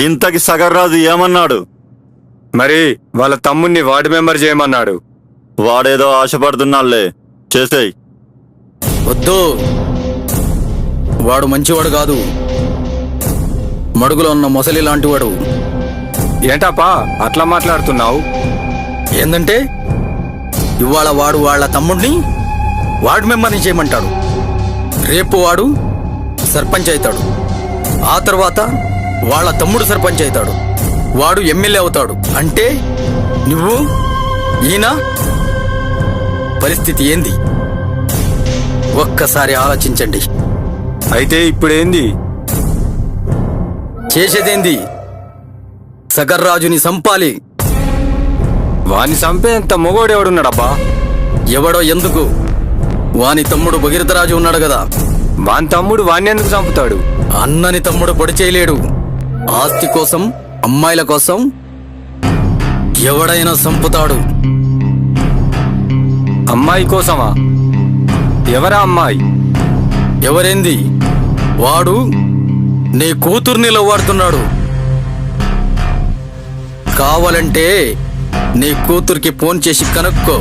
ఇంతకి సగర్రాజు ఏమన్నాడు? మరి వాళ్ళ తమ్ముణ్ణి వార్డు మెంబర్ చేయమన్నాడు. వాడేదో ఆశపడుతున్నాళ్లే, చేసేయ్. వద్దు, వాడు మంచివాడు కాదు, మడుగులో ఉన్న మొసలి లాంటివాడు. ఏంటప్పా అట్లా మాట్లాడుతున్నావు? ఏందంటే ఇవాళ వాడు వాళ్ళ తమ్ముడిని వార్డు మెంబర్ని చేయమంటాడు, రేపు వాడు సర్పంచ్ అవుతాడు, ఆ తర్వాత వాళ్ళ తమ్ముడు సర్పంచ్ అవుతాడు, వాడు ఎమ్మెల్యే అవుతాడు. అంటే నువ్వు ఈయన పరిస్థితి ఏంది? ఒక్కసారి ఆలోచించండి. అయితే ఇప్పుడేంది? చేసేదేంది? సగర్రాజుని సంపాలి. వాణ్ణి చంపేంత మొగోడెవడున్నాడబ్బా? ఎవడో ఎందుకు, వాని తమ్ముడు భగీరథరాజు ఉన్నాడు కదా. వాని తమ్ముడు వాణ్ణి ఎందుకు చంపుతాడు? అన్నని తమ్ముడు పొడి చేయలేడు. ఆస్తి కోసం, అమ్మాయిల కోసం ఎవడైనా చంపుతాడు. అమ్మాయి కోసమా? ఎవరా అమ్మాయి? ఎవరేంది, వాడు నీ కూతుర్ని లవ్వాడుతున్నాడు. కావాలంటే నీ కూతురికి ఫోన్ చేసి కనుక్కో.